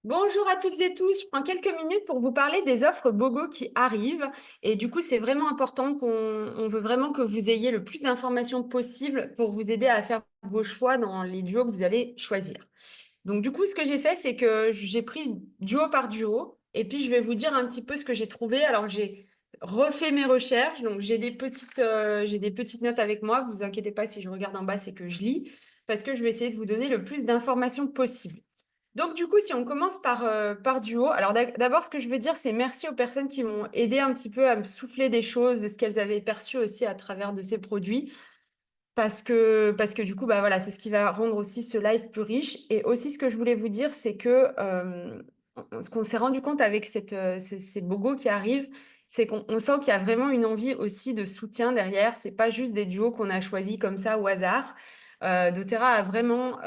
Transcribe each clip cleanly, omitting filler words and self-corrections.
Bonjour à toutes et tous, je prends quelques minutes pour vous parler des offres BOGO qui arrivent. Et du coup, c'est vraiment important on veut vraiment que vous ayez le plus d'informations possible pour vous aider à faire vos choix dans les duos que vous allez choisir. Donc du coup, ce que j'ai fait, c'est que j'ai pris duo par duo et puis je vais vous dire un petit peu ce que j'ai trouvé. Alors j'ai refait mes recherches, donc j'ai des petites notes avec moi. Vous inquiétez pas, si je regarde en bas, c'est que je lis parce que je vais essayer de vous donner le plus d'informations possible. Donc, du coup, si on commence par Duo, alors d'abord, ce que je veux dire, c'est merci aux personnes qui m'ont aidé un petit peu à me souffler des choses, de ce qu'elles avaient perçu aussi à travers de ces produits, parce que du coup, bah voilà, c'est ce qui va rendre aussi ce live plus riche. Et aussi, ce que je voulais vous dire, c'est que ce qu'on s'est rendu compte avec ces bogos qui arrivent, c'est qu'on sent qu'il y a vraiment une envie aussi de soutien derrière. C'est pas juste des duos qu'on a choisis comme ça au hasard. doTERRA a vraiment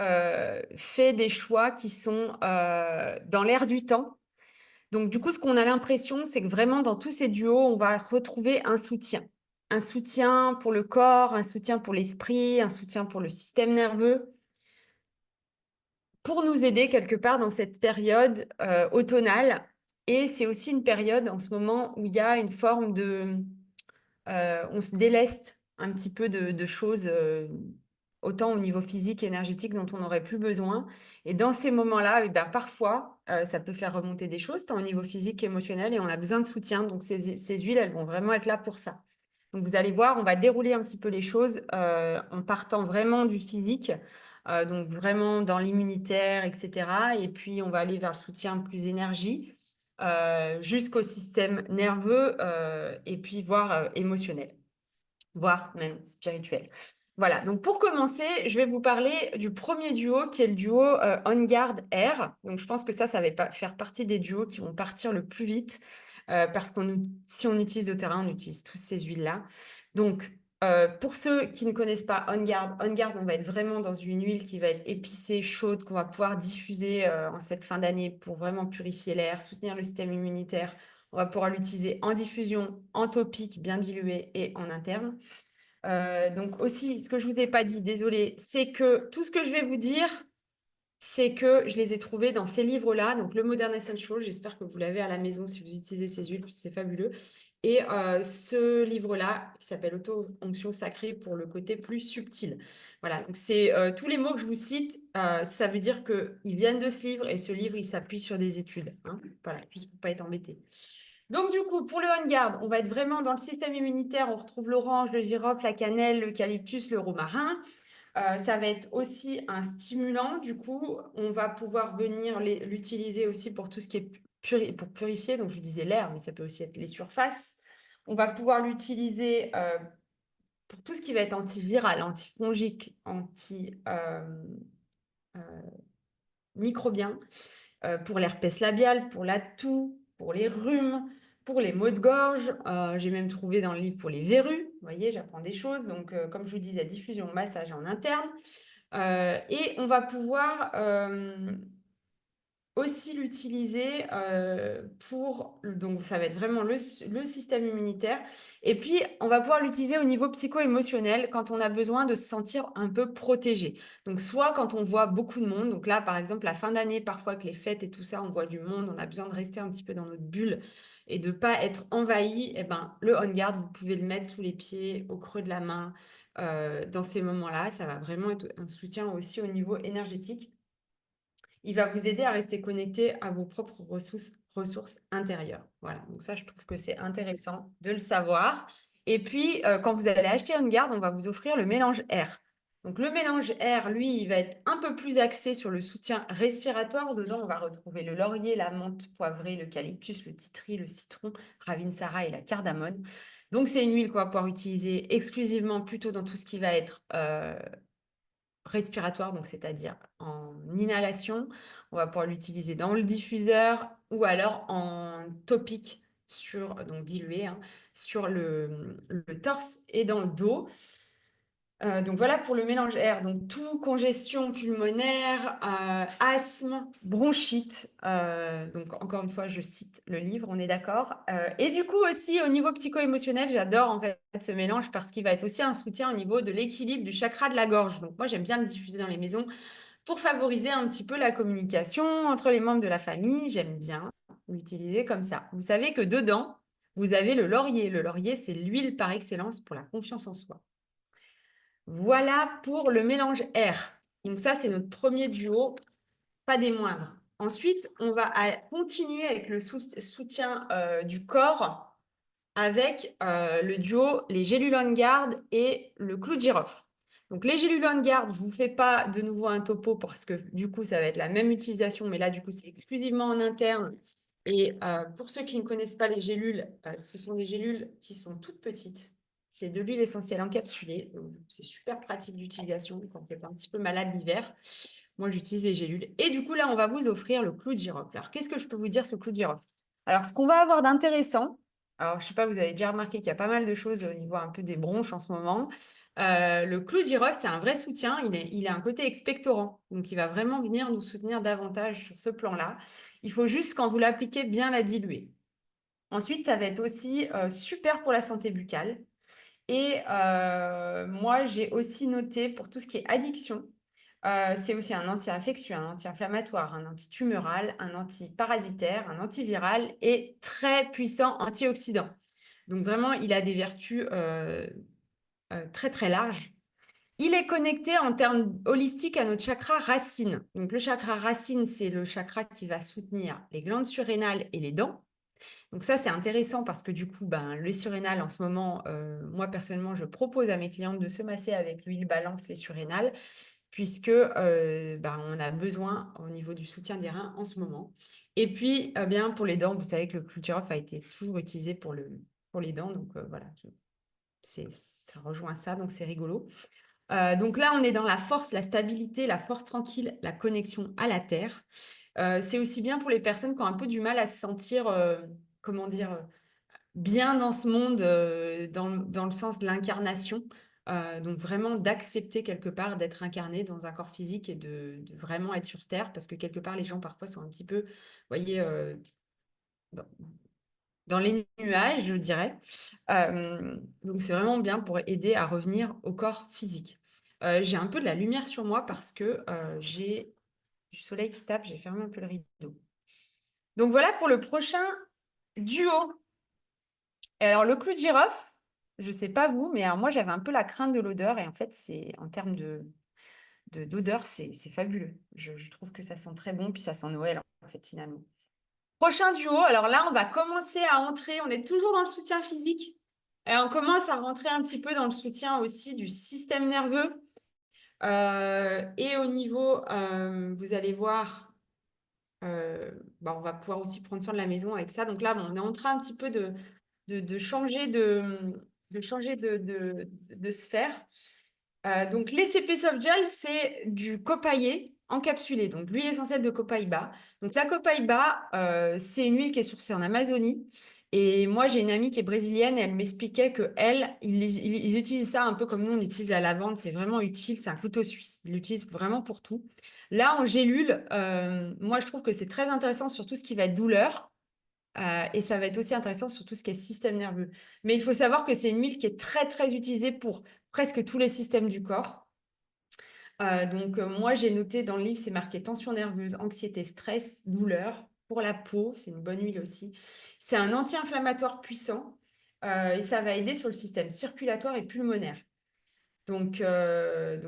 fait des choix qui sont dans l'air du temps. Donc, du coup, ce qu'on a l'impression, c'est que vraiment, dans tous ces duos, on va retrouver un soutien. Un soutien pour le corps, un soutien pour l'esprit, un soutien pour le système nerveux, pour nous aider quelque part dans cette période automnale. Et c'est aussi une période en ce moment où il y a une forme de on se déleste un petit peu de choses, autant au niveau physique et énergétique dont on n'aurait plus besoin. Et dans ces moments-là, eh ben, parfois, ça peut faire remonter des choses, tant au niveau physique qu'émotionnel, et on a besoin de soutien. Donc ces huiles, elles vont vraiment être là pour ça. Donc vous allez voir, on va dérouler un petit peu les choses en partant vraiment du physique, donc vraiment dans l'immunitaire, etc. Et puis on va aller vers le soutien plus énergie jusqu'au système nerveux et puis voire émotionnel, voire même spirituel. Voilà, donc pour commencer, je vais vous parler du premier duo qui est le duo On Guard Air. Donc je pense que ça va faire partie des duos qui vont partir le plus vite parce si on utilise doTERRA, on utilise tous ces huiles-là. Donc pour ceux qui ne connaissent pas On Guard, on va être vraiment dans une huile qui va être épicée, chaude, qu'on va pouvoir diffuser en cette fin d'année pour vraiment purifier l'air, soutenir le système immunitaire. On va pouvoir l'utiliser en diffusion, en topique, bien dilué et en interne. Donc aussi, ce que je vous ai pas dit, désolé, c'est que tout ce que je vais vous dire, c'est que je les ai trouvés dans ces livres-là. Donc le Modern Essential, j'espère que vous l'avez à la maison si vous utilisez ces huiles, c'est fabuleux. Et ce livre-là, qui s'appelle Auto-onction sacrée pour le côté plus subtil. Voilà, donc c'est tous les mots que je vous cite, ça veut dire qu'ils viennent de ce livre et ce livre, il s'appuie sur des études. Hein. Voilà, juste pour pas être embêté. Donc, du coup, pour le On Guard, on va être vraiment dans le système immunitaire. On retrouve l'orange, le girofle, la cannelle, l'eucalyptus, le romarin. Ça va être aussi un stimulant. Du coup, on va pouvoir venir l'utiliser aussi pour tout ce qui est pour purifier. Donc, je vous disais l'air, mais ça peut aussi être les surfaces. On va pouvoir l'utiliser pour tout ce qui va être antiviral, antifongique, antimicrobien. Pour l'herpès labial, pour la toux, pour les rhumes, pour les maux de gorge. J'ai même trouvé dans le livre pour les verrues. Vous voyez, j'apprends des choses. Donc, comme je vous disais, diffusion, massage en interne. Et on va pouvoir aussi l'utiliser donc ça va être vraiment le système immunitaire. Et puis, on va pouvoir l'utiliser au niveau psycho-émotionnel quand on a besoin de se sentir un peu protégé. Donc, soit quand on voit beaucoup de monde, donc là, par exemple, la fin d'année, parfois avec les fêtes et tout ça, on voit du monde, on a besoin de rester un petit peu dans notre bulle et de pas être envahi, et ben, le On Guard, vous pouvez le mettre sous les pieds, au creux de la main, dans ces moments-là. Ça va vraiment être un soutien aussi au niveau énergétique. Il va vous aider à rester connecté à vos propres ressources intérieures. Voilà, donc ça, je trouve que c'est intéressant de le savoir. Et puis, quand vous allez acheter On Guard, on va vous offrir le mélange air. Donc, le mélange air, lui, il va être un peu plus axé sur le soutien respiratoire. Dedans, on va retrouver le laurier, la menthe poivrée, l'eucalyptus, le titri, le citron, ravinsara et la cardamone. Donc, c'est une huile qu'on va pouvoir utiliser exclusivement plutôt dans tout ce qui va être respiratoire, donc c'est-à-dire en inhalation. On va pouvoir l'utiliser dans le diffuseur ou alors en topique donc dilué, hein, sur le torse et dans le dos. Donc voilà pour le mélange air. Donc tout congestion pulmonaire, asthme, bronchite. Donc encore une fois, je cite le livre, on est d'accord. Et du coup aussi au niveau psycho-émotionnel, j'adore en fait ce mélange parce qu'il va être aussi un soutien au niveau de l'équilibre du chakra de la gorge. Donc moi j'aime bien le diffuser dans les maisons pour favoriser un petit peu la communication entre les membres de la famille. J'aime bien l'utiliser comme ça. Vous savez que dedans, vous avez le laurier. Le laurier, c'est l'huile par excellence pour la confiance en soi. Voilà pour le mélange R. Donc ça, c'est notre premier duo, pas des moindres. Ensuite, on va continuer avec le soutien du corps avec le duo les gélules On Guard et le clou de girofle. Donc les gélules On Guard, je ne vous fais pas de nouveau un topo parce que du coup, ça va être la même utilisation, mais là, du coup, c'est exclusivement en interne. Et pour ceux qui ne connaissent pas les gélules, ce sont des gélules qui sont toutes petites. C'est de l'huile essentielle encapsulée. C'est super pratique d'utilisation quand vous êtes un petit peu malade l'hiver. Moi, j'utilise les gélules. Et du coup, là, on va vous offrir le clou de girofle. Alors, qu'est-ce que je peux vous dire sur le clou de girofle? Alors, ce qu'on va avoir d'intéressant, alors, je ne sais pas, vous avez déjà remarqué qu'il y a pas mal de choses au niveau un peu des bronches en ce moment. Le clou de girofle, c'est un vrai soutien. Il a un côté expectorant. Donc, il va vraiment venir nous soutenir davantage sur ce plan-là. Il faut juste, quand vous l'appliquez, bien la diluer. Ensuite, ça va être aussi super pour la santé buccale. Et moi, j'ai aussi noté pour tout ce qui est addiction, c'est aussi un anti-infectieux, un anti-inflammatoire, un antitumoral, un antiparasitaire, un antiviral et très puissant antioxydant. Donc vraiment, il a des vertus très très larges. Il est connecté en termes holistiques à notre chakra racine. Donc le chakra racine, c'est le chakra qui va soutenir les glandes surrénales et les dents. Donc ça, c'est intéressant parce que du coup, les surrénales, en ce moment, moi personnellement, je propose à mes clientes de se masser avec l'huile Balance les surrénales puisque on a besoin au niveau du soutien des reins en ce moment. Et puis, bien pour les dents, vous savez que le clou de girofle a été toujours utilisé pour les dents. Donc voilà, ça rejoint ça, donc c'est rigolo. Donc là, on est dans la force, la stabilité, la force tranquille, la connexion à la terre. C'est aussi bien pour les personnes qui ont un peu du mal à se sentir, comment dire, bien dans ce monde, dans le sens de l'incarnation. Donc vraiment d'accepter quelque part d'être incarné dans un corps physique et de vraiment être sur Terre, parce que quelque part, les gens parfois sont un petit peu, vous voyez, dans, dans les nuages, je dirais. Donc c'est vraiment bien pour aider à revenir au corps physique. J'ai un peu de la lumière sur moi parce que j'ai du soleil qui tape, j'ai fermé un peu le rideau. Donc voilà pour le prochain duo. Et alors le clou de girofle, je sais pas vous, mais alors moi j'avais un peu la crainte de l'odeur et en fait c'est en termes d'odeur c'est fabuleux. Je trouve que ça sent très bon puis ça sent Noël en fait finalement. Prochain duo, alors là on va commencer à entrer, on est toujours dans le soutien physique et on commence à rentrer un petit peu dans le soutien aussi du système nerveux. Et au niveau, vous allez voir, on va pouvoir aussi prendre soin de la maison avec ça. Donc là, on est en train un petit peu de changer de sphère. Donc les CP Soft Gel, c'est du copaillé encapsulé, donc l'huile essentielle de copaïba. Donc la copaïba, c'est une huile qui est sourcée en Amazonie. Et moi, j'ai une amie qui est brésilienne et elle m'expliquait que ils utilisent ça un peu comme nous, on utilise la lavande. C'est vraiment utile, c'est un couteau suisse. Ils l'utilisent vraiment pour tout. Là, en gélule, moi, je trouve que c'est très intéressant sur tout ce qui va être douleur. Et ça va être aussi intéressant sur tout ce qui est système nerveux. Mais il faut savoir que c'est une huile qui est très, très utilisée pour presque tous les systèmes du corps. Donc, moi, j'ai noté dans le livre, c'est marqué tension nerveuse, anxiété, stress, douleur. Pour la peau, c'est une bonne huile aussi. C'est un anti-inflammatoire puissant et ça va aider sur le système circulatoire et pulmonaire. Donc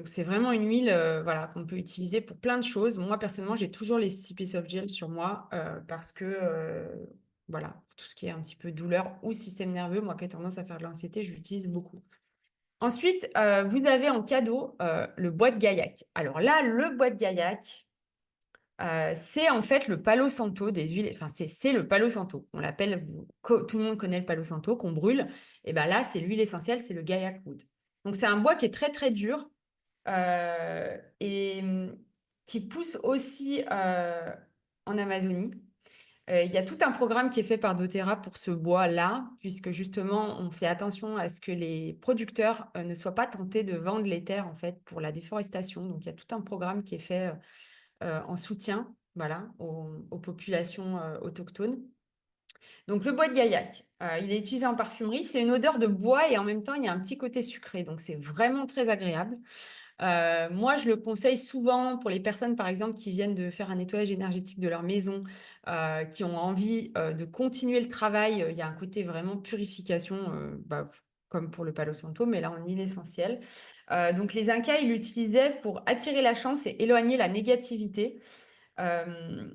c'est vraiment une huile voilà, qu'on peut utiliser pour plein de choses. Moi, personnellement, j'ai toujours les CP Soft Gel sur moi parce que, voilà, pour tout ce qui est un petit peu douleur ou système nerveux, moi qui ai tendance à faire de l'anxiété, je l'utilise beaucoup. Ensuite, vous avez en cadeau le bois de Gaillac. Alors là, le bois de Gaillac, c'est en fait le Palo Santo des huiles. Enfin, c'est le Palo Santo. On l'appelle, tout le monde connaît le Palo Santo qu'on brûle. Et bien là, c'est l'huile essentielle, c'est le Gaillac Wood. Donc c'est un bois qui est très très dur et qui pousse aussi en Amazonie. Il y a tout un programme qui est fait par doTERRA pour ce bois-là, puisque justement, on fait attention à ce que les producteurs ne soient pas tentés de vendre les terres en fait pour la déforestation. Donc, il y a tout un programme qui est fait en soutien, voilà, aux populations autochtones. Donc le bois de gaillac, il est utilisé en parfumerie. C'est une odeur de bois et en même temps, il y a un petit côté sucré. Donc c'est vraiment très agréable. Moi, je le conseille souvent pour les personnes, par exemple, qui viennent de faire un nettoyage énergétique de leur maison, qui ont envie de continuer le travail. Il y a un côté vraiment purification, comme pour le Palo Santo, mais là en huile essentielle. Donc les Incas, ils l'utilisaient pour attirer la chance et éloigner la négativité. Euh,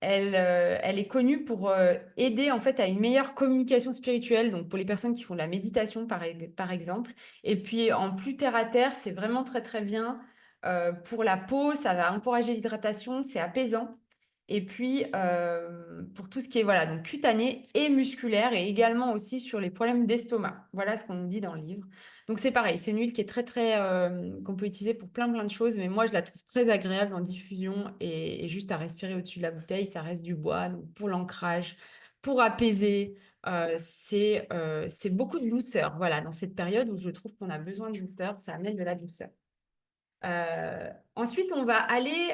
elle est connue pour aider en fait à une meilleure communication spirituelle, donc pour les personnes qui font de la méditation par exemple. Et puis en plus terre à terre, c'est vraiment très très bien pour la peau, ça va encourager l'hydratation, c'est apaisant. Et puis pour tout ce qui est voilà donc cutané et musculaire et également aussi sur les problèmes d'estomac. Voilà ce qu'on nous dit dans le livre. Donc c'est pareil, c'est une huile qui est très très qu'on peut utiliser pour plein plein de choses, mais moi je la trouve très agréable en diffusion et juste à respirer au-dessus de la bouteille, ça reste du bois. Donc pour l'ancrage, pour apaiser, c'est beaucoup de douceur. Voilà, dans cette période où je trouve qu'on a besoin de douceur, ça amène de la douceur. Ensuite, on va aller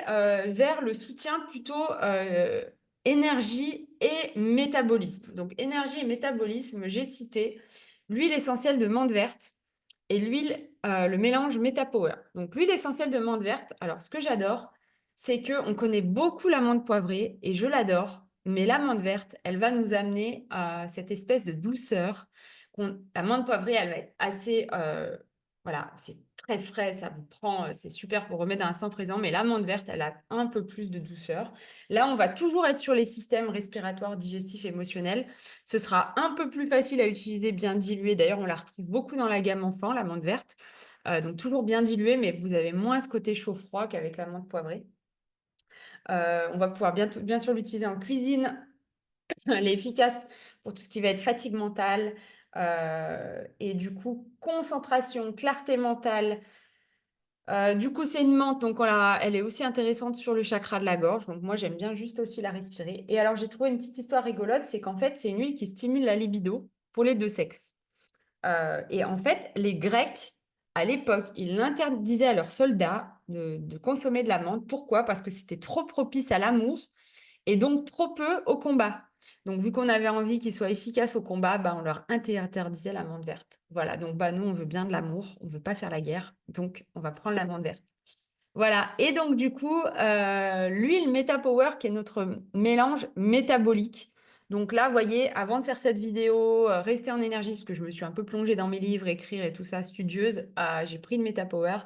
vers le soutien plutôt énergie et métabolisme. Donc énergie et métabolisme, j'ai cité l'huile essentielle de menthe verte et l'huile, le mélange Metapower. Donc l'huile essentielle de menthe verte, alors ce que j'adore, c'est qu'on connaît beaucoup la menthe poivrée et je l'adore, mais la menthe verte, elle va nous amener à cette espèce de douceur. La menthe poivrée, elle va être assez, voilà, c'est très frais, ça vous prend, c'est super pour remettre un sang présent, mais la menthe verte, elle a un peu plus de douceur. Là, on va toujours être sur les systèmes respiratoires, digestifs, émotionnels. Ce sera un peu plus facile à utiliser, bien dilué. D'ailleurs, on la retrouve beaucoup dans la gamme enfant, la menthe verte. Donc toujours bien dilué, mais vous avez moins ce côté chaud-froid qu'avec la menthe poivrée. On va pouvoir bien sûr l'utiliser en cuisine. Elle est efficace pour tout ce qui va être fatigue mentale. Et du coup, concentration, clarté mentale. Du coup, c'est une menthe, donc elle est aussi intéressante sur le chakra de la gorge. Donc moi, j'aime bien juste aussi la respirer. Et alors, j'ai trouvé une petite histoire rigolote, c'est qu'en fait, c'est une huile qui stimule la libido pour les deux sexes. Et en fait, les Grecs, à l'époque, ils interdisaient à leurs soldats de consommer de la menthe. Pourquoi? Parce que c'était trop propice à l'amour et donc trop peu au combat. Donc, vu qu'on avait envie qu'ils soient efficaces au combat, bah, on leur interdisait la menthe verte. Voilà, donc bah, nous, on veut bien de l'amour, on ne veut pas faire la guerre, donc on va prendre la menthe verte. Voilà, et donc du coup, l'huile MetaPower qui est notre mélange métabolique. Donc là, vous voyez, avant de faire cette vidéo, rester en énergie, parce que je me suis un peu plongée dans mes livres, écrire et tout ça, studieuse, j'ai pris le MetaPower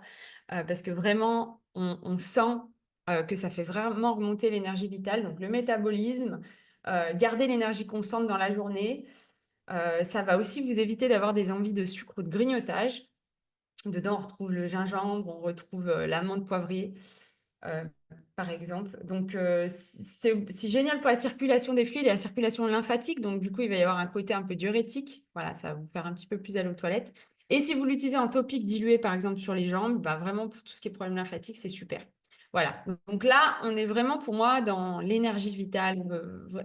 parce que vraiment, on sent que ça fait vraiment remonter l'énergie vitale. Donc le métabolisme, garder l'énergie constante dans la journée, ça va aussi vous éviter d'avoir des envies de sucre ou de grignotage. Dedans, on retrouve le gingembre, on retrouve l'amande poivrée, euh, par exemple. Donc, c'est génial pour la circulation des fluides et la circulation lymphatique. Donc, du coup, il va y avoir un côté un peu diurétique. Voilà, ça va vous faire un petit peu plus aller aux toilettes. Et si vous l'utilisez en topique dilué, par exemple, sur les jambes, bah, vraiment, pour tout ce qui est problème lymphatique, c'est super. Voilà. Donc là, on est vraiment, pour moi, dans l'énergie vitale.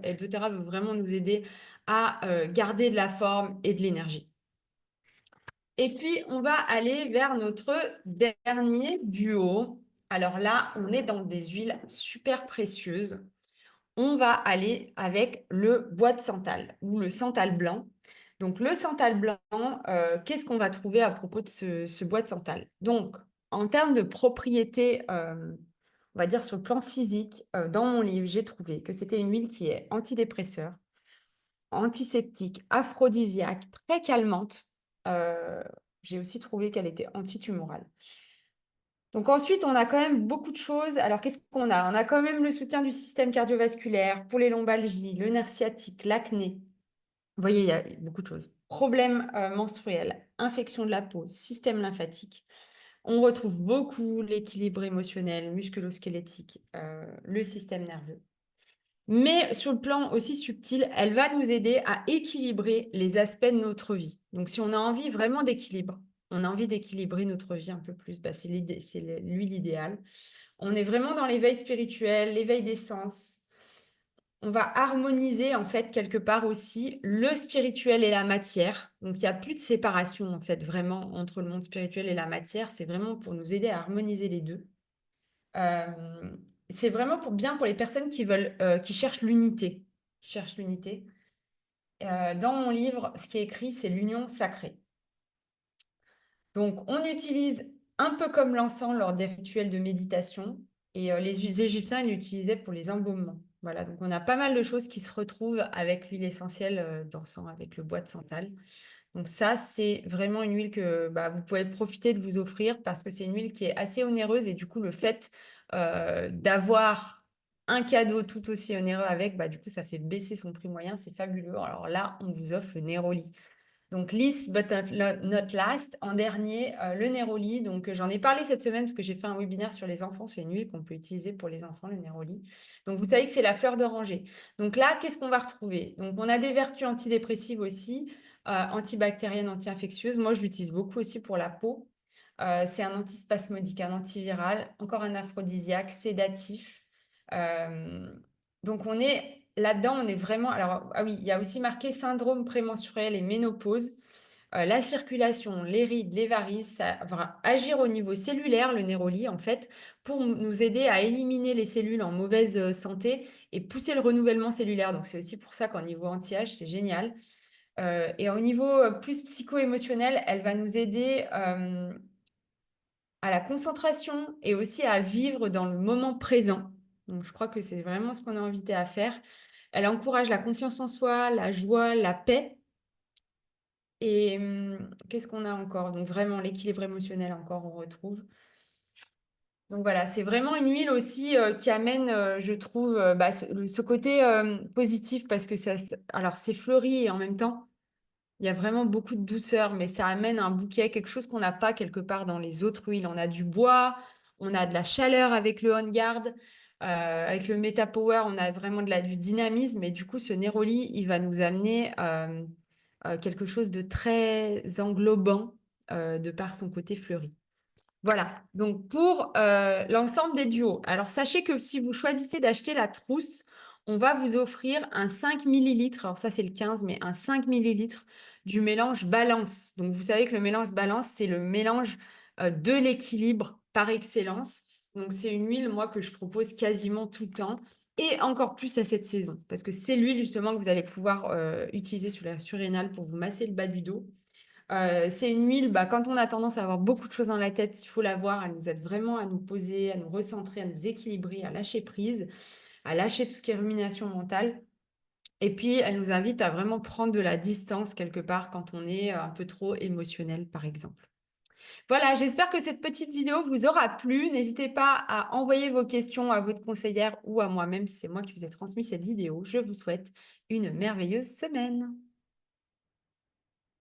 Et doTERRA veut vraiment nous aider à garder de la forme et de l'énergie. Et puis, on va aller vers notre dernier duo. Alors là, on est dans des huiles super précieuses. On va aller avec le bois de santal ou le santal blanc. Donc, le santal blanc, qu'est-ce qu'on va trouver à propos de ce bois de santal? Donc, en termes de propriétés, on va dire sur le plan physique, dans mon livre, j'ai trouvé que c'était une huile qui est antidépresseur, antiseptique, aphrodisiaque, très calmante. Euh, j'ai aussi trouvé qu'elle était antitumorale. Donc ensuite, on a quand même beaucoup de choses. Alors, qu'est-ce qu'on a? On a quand même le soutien du système cardiovasculaire pour les lombalgies, le nerf sciatique, l'acné. Vous voyez, il y a beaucoup de choses. Problèmes menstruels, infection de la peau, système lymphatique. On retrouve beaucoup l'équilibre émotionnel, musculo-squelettique, le système nerveux. Mais sur le plan aussi subtil, elle va nous aider à équilibrer les aspects de notre vie. Donc, si on a envie vraiment d'équilibre, on a envie d'équilibrer notre vie un peu plus, bah, c'est l'huile idéale. On est vraiment dans l'éveil spirituel, l'éveil des sens. On va harmoniser en fait quelque part aussi le spirituel et la matière. Donc, il n'y a plus de séparation en fait vraiment entre le monde spirituel et la matière. C'est vraiment pour nous aider à harmoniser les deux. Euh, c'est vraiment bien pour les personnes qui cherchent l'unité. qui cherche l'unité. Dans mon livre, ce qui est écrit, c'est l'union sacrée. Donc, on utilise un peu comme l'encens lors des rituels de méditation, et les Égyptiens ils l'utilisaient pour les embaumements. Voilà, donc on a pas mal de choses qui se retrouvent avec l'huile essentielle d'encens, avec le bois de santal. Donc ça, c'est vraiment une huile que bah, vous pouvez profiter de vous offrir parce que c'est une huile qui est assez onéreuse et du coup, le fait d'avoir un cadeau tout aussi onéreux avec, bah, du coup, ça fait baisser son prix moyen, c'est fabuleux. Alors là, on vous offre le Neroli. Donc, last but not last, en dernier, le Neroli. Donc, j'en ai parlé cette semaine parce que j'ai fait un webinaire sur les enfants. C'est une huile qu'on peut utiliser pour les enfants, le Neroli. Donc, vous savez que c'est la fleur d'oranger. Donc là, qu'est-ce qu'on va retrouver? Donc, on a des vertus antidépressives aussi, antibactériennes, anti-infectieuses. Moi, je l'utilise beaucoup aussi pour la peau. C'est un antispasmodique, un antiviral, encore un aphrodisiaque, sédatif. Euh, donc, on est là-dedans, on est vraiment. Alors, ah oui, il y a aussi marqué syndrome prémenstruel et ménopause. La circulation, les rides, les varices, ça va agir au niveau cellulaire, le Neroli, en fait, pour nous aider à éliminer les cellules en mauvaise santé et pousser le renouvellement cellulaire. Donc, c'est aussi pour ça qu'au niveau anti-âge, c'est génial. Et au niveau plus psycho-émotionnel, elle va nous aider à la concentration et aussi à vivre dans le moment présent. Donc, je crois que c'est vraiment ce qu'on est invité à faire. Elle encourage la confiance en soi, la joie, la paix. Et qu'est-ce qu'on a encore? Donc, vraiment, l'équilibre émotionnel, encore, on retrouve. Donc, voilà, c'est vraiment une huile aussi qui amène, je trouve, bah, ce côté positif parce que ça, alors, c'est fleuri et en même temps, il y a vraiment beaucoup de douceur, mais ça amène un bouquet, quelque chose qu'on n'a pas quelque part dans les autres huiles. On a du bois, on a de la chaleur avec le On Guard, avec le Meta Power, on a vraiment du dynamisme. Et du coup, ce Neroli, il va nous amener quelque chose de très englobant de par son côté fleuri. Voilà, donc pour l'ensemble des duos. Alors sachez que si vous choisissez d'acheter la trousse, on va vous offrir un 5 millilitres, alors ça c'est le 15, mais un 5 millilitres du mélange Balance. Donc vous savez que le mélange Balance, c'est le mélange de l'équilibre par excellence. Donc c'est une huile, moi, que je propose quasiment tout le temps et encore plus à cette saison, parce que c'est l'huile justement que vous allez pouvoir utiliser sur la surrénale pour vous masser le bas du dos. C'est une huile, bah, quand on a tendance à avoir beaucoup de choses dans la tête, il faut la voir. Elle nous aide vraiment à nous poser, à nous recentrer, à nous équilibrer, à lâcher prise, à lâcher tout ce qui est rumination mentale. Et puis, elle nous invite à vraiment prendre de la distance quelque part quand on est un peu trop émotionnel, par exemple. Voilà, j'espère que cette petite vidéo vous aura plu. N'hésitez pas à envoyer vos questions à votre conseillère ou à moi-même, si c'est moi qui vous ai transmis cette vidéo. Je vous souhaite une merveilleuse semaine.